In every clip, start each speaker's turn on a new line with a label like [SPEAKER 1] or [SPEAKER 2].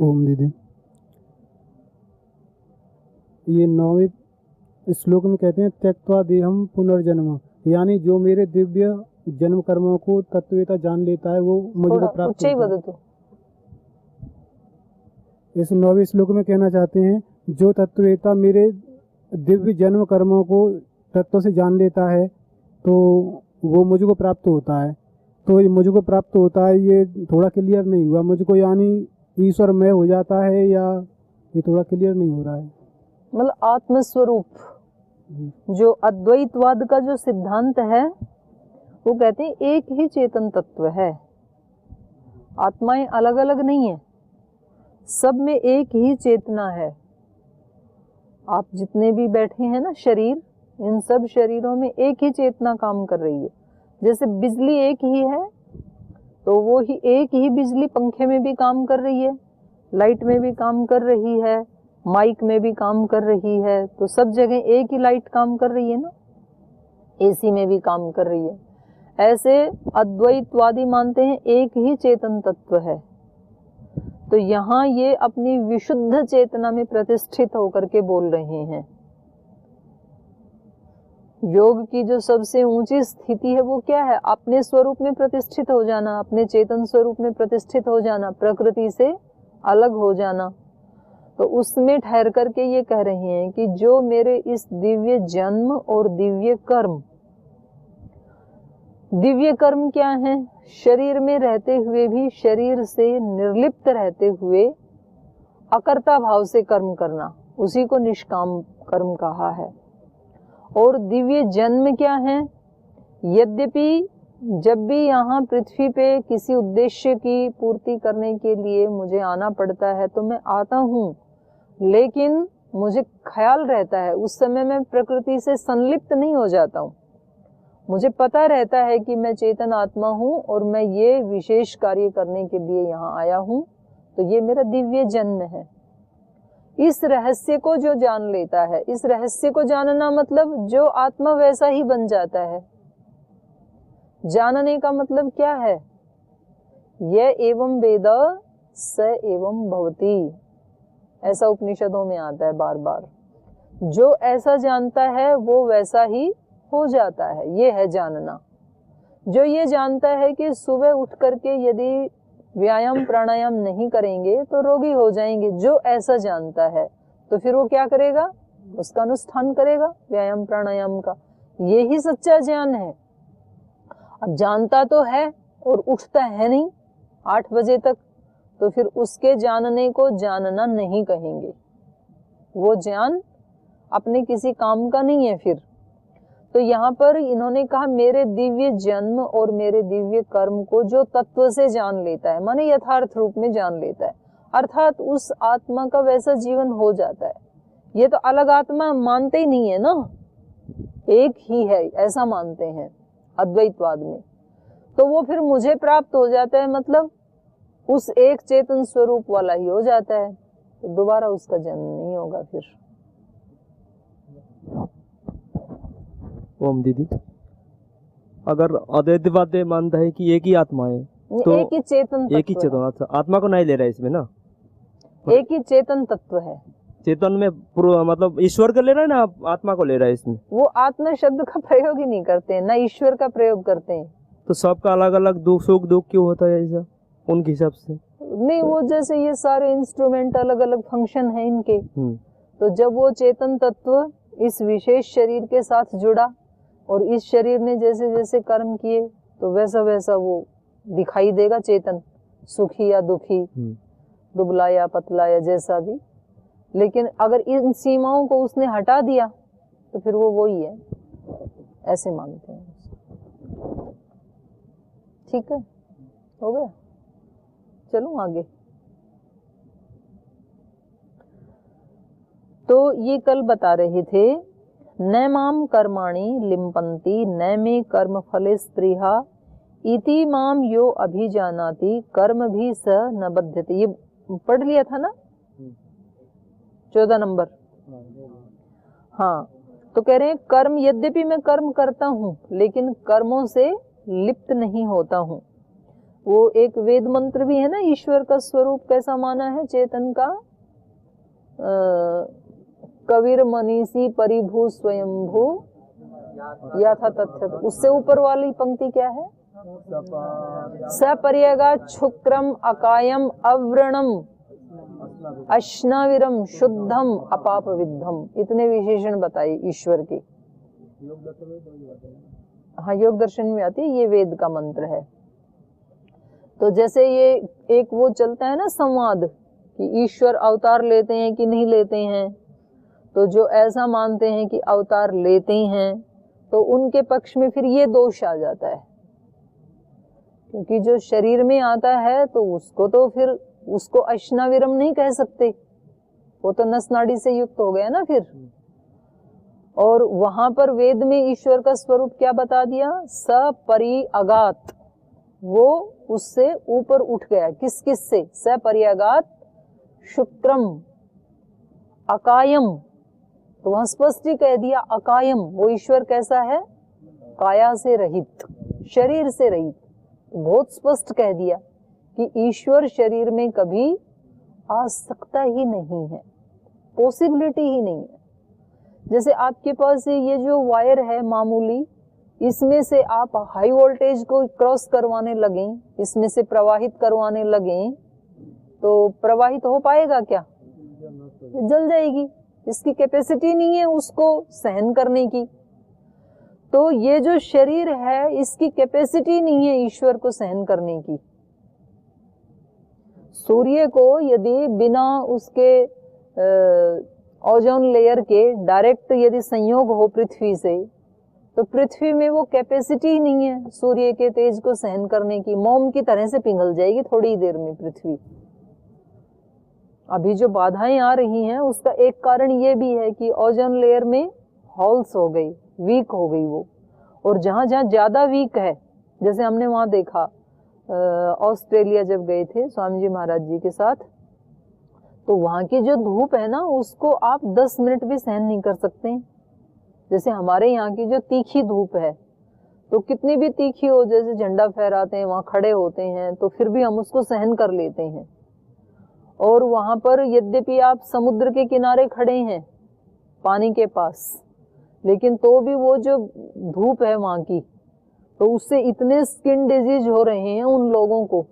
[SPEAKER 1] ओम दीदी, ये 9वें श्लोक में कहते हैं त्यक्त्वा देहम पुनर्जन्म, यानी जो मेरे दिव्य जन्म कर्मों को तत्वता जान लेता है वो मुझे प्राप्त होता है। इस 9वें श्लोक में कहना चाहते हैं जो तत्वता मेरे दिव्य जन्म कर्मों को तत्व से जान लेता है तो वो मुझको प्राप्त होता है। तो ये मुझको प्राप्त होता है, ये थोड़ा क्लियर नहीं हुआ मुझको, यानी ईश्वर में हो जाता है या ये थोड़ा क्लियर नहीं हो रहा है।
[SPEAKER 2] मतलब आत्मस्वरूप, जो अद्वैतवाद का जो सिद्धांत है वो कहते हैं एक ही चेतन तत्व है, आत्माएं अलग अलग नहीं है, सब में एक ही चेतना है। आप जितने भी बैठे हैं ना शरीर, इन सब शरीरों में एक ही चेतना काम कर रही है। जैसे बिजली एक ही है तो वो ही एक ही बिजली पंखे में भी काम कर रही है, लाइट में भी काम कर रही है, माइक में भी काम कर रही है, तो सब जगह एक ही लाइट काम कर रही है ना, एसी में भी काम कर रही है। ऐसे अद्वैतवादी मानते हैं एक ही चेतन तत्व है। तो यहाँ ये अपनी विशुद्ध चेतना में प्रतिष्ठित होकर के बोल रहे हैं। योग की जो सबसे ऊंची स्थिति है वो क्या है? अपने स्वरूप में प्रतिष्ठित हो जाना, अपने चेतन स्वरूप में प्रतिष्ठित हो जाना, प्रकृति से अलग हो जाना। तो उसमें ठहर करके ये कह रहे हैं कि जो मेरे इस दिव्य जन्म और दिव्य कर्म क्या है? शरीर में रहते हुए भी शरीर से निर्लिप्त रहते हुए अकर्ता भाव से कर्म करना, उसी को निष्काम कर्म कहा है। और दिव्य जन्म क्या है? यद्यपि जब भी यहाँ पृथ्वी पे किसी उद्देश्य की पूर्ति करने के लिए मुझे आना पड़ता है तो मैं आता हूँ, लेकिन मुझे ख्याल रहता है उस समय मैं प्रकृति से संलिप्त नहीं हो जाता हूँ। मुझे पता रहता है कि मैं चेतन आत्मा हूँ और मैं ये विशेष कार्य करने के लिए यहाँ आया हूँ। तो ये मेरा दिव्य जन्म है। इस रहस्य को जो जान लेता है, इस रहस्य को जानना मतलब जो आत्मा वैसा ही बन जाता है। जानने का मतलब क्या है? यह एवं वेद स एवं भवति, ऐसा उपनिषदों में आता है बार बार। जो ऐसा जानता है वो वैसा ही हो जाता है, ये है जानना। जो ये जानता है कि सुबह उठ करके यदि व्यायाम प्राणायाम नहीं करेंगे तो रोगी हो जाएंगे, जो ऐसा जानता है तो फिर वो क्या करेगा? उसका अनुष्ठान करेगा व्यायाम प्राणायाम का। ये ही सच्चा ज्ञान है। अब जानता तो है और उठता है नहीं 8 बजे तक, तो फिर उसके जानने को जानना नहीं कहेंगे। वो ज्ञान अपने किसी काम का नहीं है फिर। तो यहाँ पर इन्होंने कहा मेरे दिव्य जन्म और मेरे दिव्य कर्म को जो तत्व से जान लेता है, माने यथार्थ रूप में जान लेता है, अर्थात उस आत्मा का वैसा जीवन हो जाता है। ये तो अलग आत्मा मानते ही नहीं है ना, एक ही है ऐसा मानते हैं अद्वैतवाद में। तो वो फिर मुझे प्राप्त हो जाता है, मतलब उस एक चेतन स्वरूप वाला ही हो जाता है, तो दोबारा उसका जन्म नहीं होगा फिर।
[SPEAKER 3] ओम दीदी, अगर अद्वैतवाद मानता है कि एक ही आत्मा है तो
[SPEAKER 2] एक ही चेतन,
[SPEAKER 3] एक ही चेतन, अच्छा आत्मा को नहीं ले रहा है इसमें ना,
[SPEAKER 2] एक ही चेतन तत्व है।
[SPEAKER 3] चेतन में मतलब ईश्वर को ले रहा है ना, आत्मा को ले रहा है इसमें?
[SPEAKER 2] वो आत्मा शब्द का प्रयोग ही नहीं करते हैं, ना ईश्वर का प्रयोग करते हैं।
[SPEAKER 3] तो सबका अलग अलग दुख सुख दुख क्यों होता है ऐसा उनके हिसाब से?
[SPEAKER 2] नहीं, वो जैसे ये सारे इंस्ट्रूमेंट अलग अलग फंक्शन है इनके, तो जब वो चेतन तत्व इस विशेष शरीर के साथ जुड़ा और इस शरीर ने जैसे जैसे कर्म किए तो वैसा वैसा वो दिखाई देगा चेतन, सुखी या दुखी, दुबला या पतला या जैसा भी। लेकिन अगर इन सीमाओं को उसने हटा दिया तो फिर वो वही है, ऐसे मानते हैं। ठीक है, हो गया, चलो आगे। तो ये कल बता रहे थे, न माम कर्माणि लिम्पन्ति न मे कर्म फले स्पृहा इति माम यो अभिजानाति कर्म भी स न बध्यते। ये पढ़ लिया था ना 14 नंबर। हाँ, तो कह रहे हैं कर्म, यद्यपि मैं कर्म करता हूँ लेकिन कर्मों से लिप्त नहीं होता हूँ। वो एक वेद मंत्र भी है ना, ईश्वर का स्वरूप कैसा माना है चेतन का, कबीर मनीषी परिभू स्वयंभू यथा तथ्य। उससे ऊपर वाली पंक्ति क्या है, सपर्यगा शुक्रम अकायम अव्रणम अश्नाविरम शुद्धम अपाप विद्धम। इतने विशेषण बताए ईश्वर के। हाँ, योग दर्शन में आती है, ये वेद का मंत्र है। तो जैसे ये एक वो चलता है ना संवाद कि ईश्वर अवतार लेते हैं कि नहीं लेते हैं, तो जो ऐसा मानते हैं कि अवतार लेते हैं तो उनके पक्ष में फिर ये दोष आ जाता है, क्योंकि जो शरीर में आता है तो उसको तो फिर उसको अश्नाविरम नहीं कह सकते, वो तो नस नाड़ी से युक्त हो गया ना फिर। और वहां पर वेद में ईश्वर का स्वरूप क्या बता दिया, सपरि अगात, वो उससे ऊपर उठ गया। किस किस से, सपरि अगात शुक्रम अकायम, तो वहां स्पष्ट ही कह दिया अकायम, वो ईश्वर कैसा है, काया से रहित, शरीर से रहित। बहुत स्पष्ट कह दिया कि ईश्वर शरीर में कभी आ सकता ही नहीं है, पॉसिबिलिटी ही नहीं है। जैसे आपके पास ये जो वायर है मामूली, इसमें से आप हाई वोल्टेज को क्रॉस करवाने लगें, इसमें से प्रवाहित करवाने लगें, तो प्रवाहित हो पाएगा क्या, जल जाएगी, इसकी कैपेसिटी नहीं है उसको सहन करने की। तो ये जो शरीर है इसकी कैपेसिटी नहीं है ईश्वर को सहन करने की। सूर्य को यदि बिना उसके ओजोन लेयर के डायरेक्ट यदि संयोग हो पृथ्वी से, तो पृथ्वी में वो कैपेसिटी नहीं है सूर्य के तेज को सहन करने की, मोम की तरह से पिघल जाएगी थोड़ी देर में पृथ्वी। अभी जो बाधाएं आ रही हैं उसका एक कारण ये भी है कि ओजोन लेयर में होल्स हो गई, वीक हो गई वो। और जहां जहां ज्यादा वीक है, जैसे हमने वहां देखा ऑस्ट्रेलिया जब गए थे स्वामी जी महाराज जी के साथ, तो वहां की जो धूप है ना उसको आप 10 मिनट भी सहन नहीं कर सकते। जैसे हमारे यहाँ की जो तीखी धूप है, तो कितनी भी तीखी हो, जैसे झंडा फहराते हैं वहां खड़े होते हैं तो फिर भी हम उसको सहन कर लेते हैं। और वहां पर यद्यपि आप समुद्र के किनारे खड़े हैं पानी के पास, लेकिन तो भी वो जो धूप है वहां की, तो उससे इतने स्किन डिजीज हो रहे हैं उन लोगों को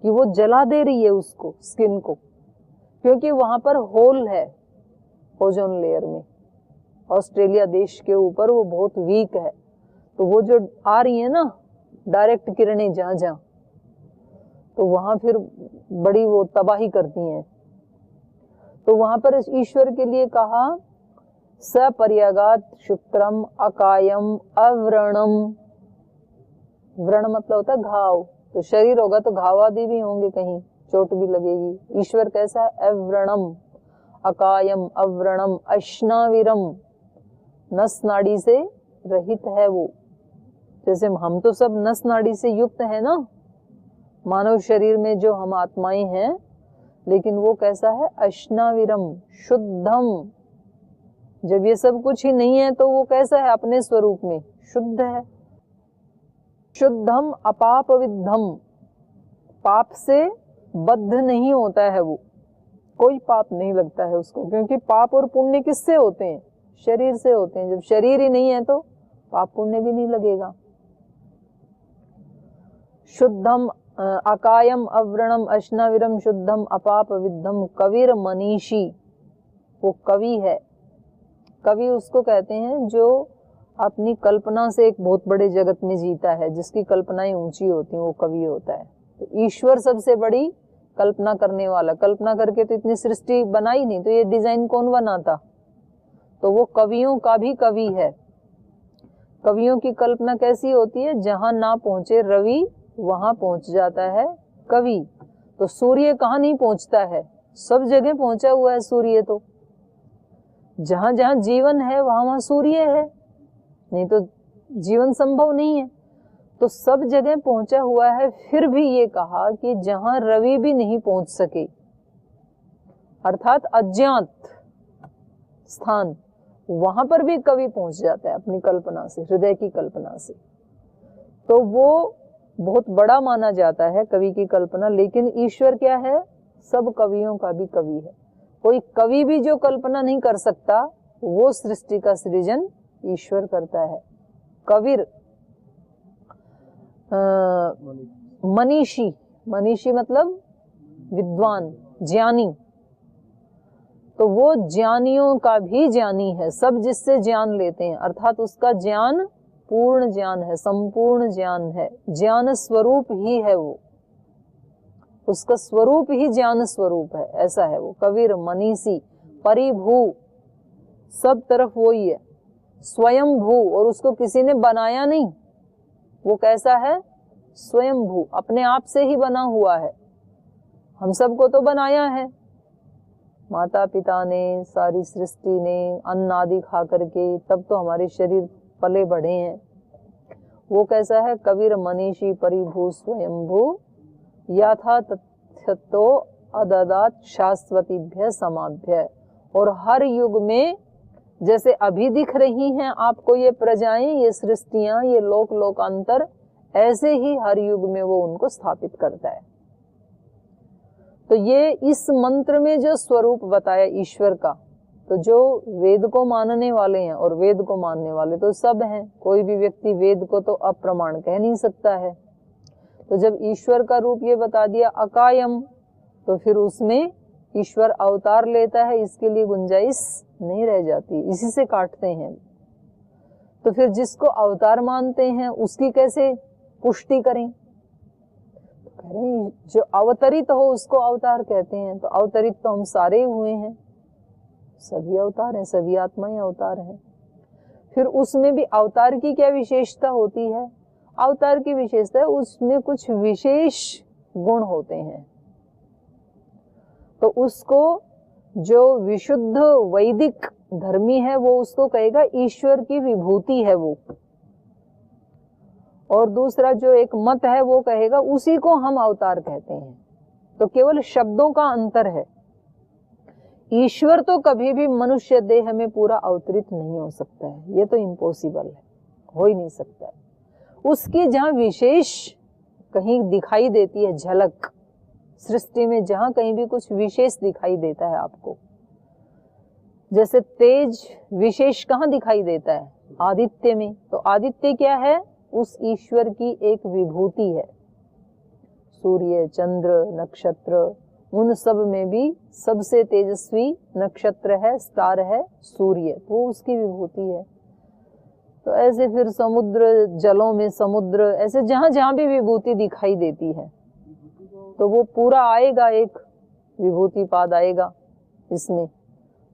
[SPEAKER 2] कि वो जला दे रही है उसको, स्किन को, क्योंकि वहां पर होल है ओजोन लेयर में। ऑस्ट्रेलिया देश के ऊपर वो बहुत वीक है, तो वो जो आ रही है ना डायरेक्ट किरणें जहां जहां, तो वहां फिर बड़ी वो तबाही करती हैं। तो वहां पर ईश्वर के लिए कहा सपर्यगात शुक्रम अकायम अव्रणम। व्रण मतलब होता है घाव, तो शरीर होगा तो घाव आदि भी होंगे, कहीं चोट भी लगेगी। ईश्वर कैसा है, अव्रणम अकायम अव्रणम अश्नाविरम, नस नाड़ी से रहित है वो। जैसे हम तो सब नस नाड़ी से युक्त है ना मानव शरीर में जो हम आत्माएं हैं, लेकिन वो कैसा है, अश्नाविरम शुद्धम। जब ये सब कुछ ही नहीं है तो वो कैसा है, अपने स्वरूप में शुद्ध है। शुद्धम अपाप विद्धम, पाप से बद्ध नहीं होता है वो, कोई पाप नहीं लगता है उसको, क्योंकि पाप और पुण्य किससे होते हैं, शरीर से होते हैं। जब शरीर ही नहीं है तो पाप पुण्य भी नहीं लगेगा। शुद्धम अकायम अव्रणम अश्नाविरम शुद्धम अपाप विद्धम कविर मनीषी, वो कवि है। कवि उसको कहते हैं जो अपनी कल्पना से एक बहुत बड़े जगत में जीता है, जिसकी कल्पनाएं ऊंची होती हैं, वो कवि होता है। तो ईश्वर सबसे बड़ी कल्पना करने वाला, कल्पना करके तो इतनी सृष्टि बनाई नहीं, तो ये डिजाइन कौन बनाता, तो वो कवियों का भी कवि है। कवियों की कल्पना कैसी होती है, जहां ना पहुंचे रवि वहां पहुंच जाता है कवि। तो सूर्य कहाँ नहीं पहुंचता है, सब जगह पहुंचा हुआ है सूर्य। तो जहां जहां जीवन है वहां वहां सूर्य है, नहीं तो जीवन संभव नहीं है। तो सब जगह पहुंचा हुआ है। फिर भी ये कहा कि जहां रवि भी नहीं पहुंच सके, अर्थात अज्ञात स्थान, वहां पर भी कवि पहुंच जाता है अपनी कल्पना से, हृदय की कल्पना से। तो वो बहुत बड़ा माना जाता है कवि की कल्पना, लेकिन ईश्वर क्या है, सब कवियों का भी कवि है। कोई कवि भी जो कल्पना नहीं कर सकता वो सृष्टि का सृजन ईश्वर करता है। कविर मनीषी, मनीषी मतलब विद्वान, ज्ञानी, तो वो ज्ञानियों का भी ज्ञानी है। सब जिससे ज्ञान लेते हैं अर्थात उसका ज्ञान पूर्ण ज्ञान है, संपूर्ण ज्ञान है, ज्ञान स्वरूप ही है वो, उसका स्वरूप ही ज्ञान स्वरूप है, ऐसा है वो। कविर मनीषी परिभू, सब तरफ वो ही है, स्वयंभू, और उसको किसी ने बनाया नहीं, वो कैसा है, स्वयंभू, अपने आप से ही बना हुआ है। हम सबको तो बनाया है, माता पिता ने, सारी सृष्टि ने अन्न आदि खा करके तब तो हमारे शरीर पले बढ़े हैं। वो कैसा है, कविर मनीषी परिभू स्वयंभू यथा तथ्यतो अददात शाश्वतीभ्य समाभ्य। और हर युग में जैसे अभी दिख रही हैं आपको ये प्रजाएं, ये सृष्टियां, ये लोक लोकांतर, ऐसे ही हर युग में वो उनको स्थापित करता है। तो ये इस मंत्र में जो स्वरूप बताया ईश्वर का, तो जो वेद को मानने वाले हैं, और वेद को मानने वाले तो सब हैं, कोई भी व्यक्ति वेद को तो अप्रमाण कह नहीं सकता है। तो जब ईश्वर का रूप ये बता दिया अकायम, तो फिर उसमें ईश्वर अवतार लेता है, इसके लिए गुंजाइश नहीं रह जाती, इसी से काटते हैं। तो फिर जिसको अवतार मानते हैं उसकी कैसे पुष्टि करें, कह रहे जो अवतरित हो उसको अवतार कहते हैं। तो अवतरित तो हम सारे हुए हैं, सभी अवतार हैं, सभी आत्माएं अवतार हैं। फिर उसमें भी अवतार की क्या विशेषता होती है, अवतार की विशेषता है उसमें कुछ विशेष गुण होते हैं। तो उसको जो विशुद्ध वैदिक धर्मी है वो उसको कहेगा ईश्वर की विभूति है वो, और दूसरा जो एक मत है वो कहेगा उसी को हम अवतार कहते हैं। तो केवल शब्दों का अंतर है। ईश्वर तो कभी भी मनुष्य देह में पूरा अवतरित नहीं हो सकता है, ये तो इम्पॉसिबल है, हो ही नहीं सकता है। उसकी जहां विशेष कहीं दिखाई देती है झलक, सृष्टि में जहां कहीं भी कुछ विशेष दिखाई देता है आपको, जैसे तेज विशेष कहां दिखाई देता है, आदित्य में। तो आदित्य क्या है, उस ईश्वर की एक विभूति है। सूर्य, चंद्र, नक्षत्र, उन सब में भी सबसे तेजस्वी नक्षत्र है, स्टार है सूर्य, तो उसकी विभूति है। तो ऐसे फिर समुद्र, जलों में समुद्र, ऐसे जहां जहां भी विभूति दिखाई देती है तो वो पूरा आएगा, एक विभूति पाद आएगा इसमें।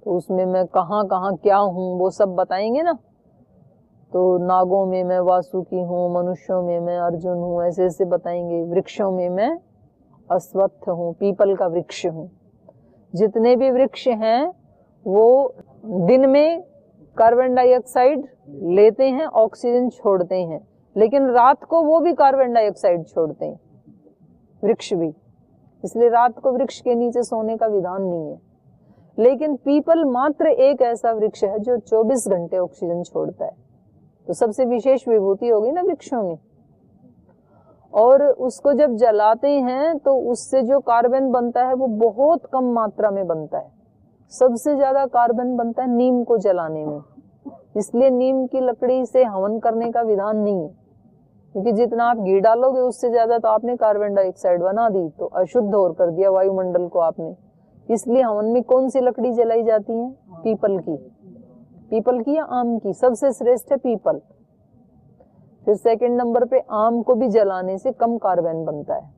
[SPEAKER 2] तो उसमें मैं कहाँ कहाँ क्या हूँ वो सब बताएंगे ना। तो नागों में मैं वासुकी हूँ, मनुष्यों में मैं अर्जुन हूँ, ऐसे ऐसे बताएंगे। वृक्षों में मैं अश्वत्थ हूँ, पीपल का वृक्ष हूँ। जितने भी वृक्ष हैं वो दिन में कार्बन डाइऑक्साइड लेते हैं, ऑक्सीजन छोड़ते हैं, लेकिन रात को वो भी कार्बन डाइऑक्साइड छोड़ते हैं, वृक्ष भी। इसलिए रात को वृक्ष के नीचे सोने का विधान नहीं है। लेकिन पीपल मात्र एक ऐसा वृक्ष है जो 24 घंटे ऑक्सीजन छोड़ता है। तो सबसे विशेष विभूति होगी ना वृक्षों में। और उसको जब जलाते हैं तो उससे जो कार्बन बनता है वो बहुत कम मात्रा में बनता है। सबसे ज्यादा कार्बन बनता है नीम को जलाने में। इसलिए नीम की लकड़ी से हवन करने का विधान नहीं है, क्योंकि जितना आप घी डालोगे उससे ज्यादा तो आपने कार्बन डाइऑक्साइड बना दी, तो अशुद्ध और कर दिया वायुमंडल को आपने। इसलिए हवन में कौन सी लकड़ी जलाई जाती है, पीपल की। पीपल की या आम की, सबसे श्रेष्ठ है पीपल। फिर सेकंड नंबर पे आम को भी जलाने से कम कार्बन बनता है।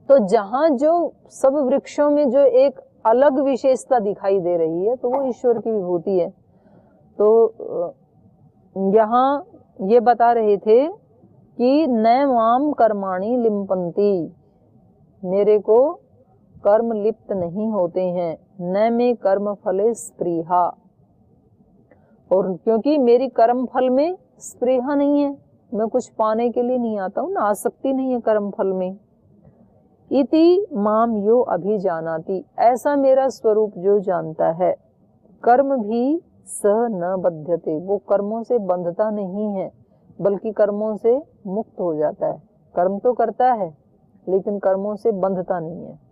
[SPEAKER 2] तो जहां जो सब वृक्षों में जो एक अलग विशेषता दिखाई दे रही है तो वो ईश्वर की विभूति है। तो यहाँ ये बता रहे थे कि न माम कर्माणि लिम्पन्ति, मेरे को कर्म लिप्त नहीं होते हैं, न में कर्म फले स्पृहा, और क्योंकि मेरी कर्म फल में स्पृहा नहीं है, मैं कुछ पाने के लिए नहीं आता हूँ ना, आसक्ति नहीं है कर्म फल में। इति माम यो अभिजानाति, ऐसा मेरा स्वरूप जो जानता है। कर्म भी स न बध्यते, वो कर्मों से बंधता नहीं है। बल्कि कर्मों से मुक्त हो जाता है। कर्म तो करता है लेकिन कर्मों से बंधता नहीं है।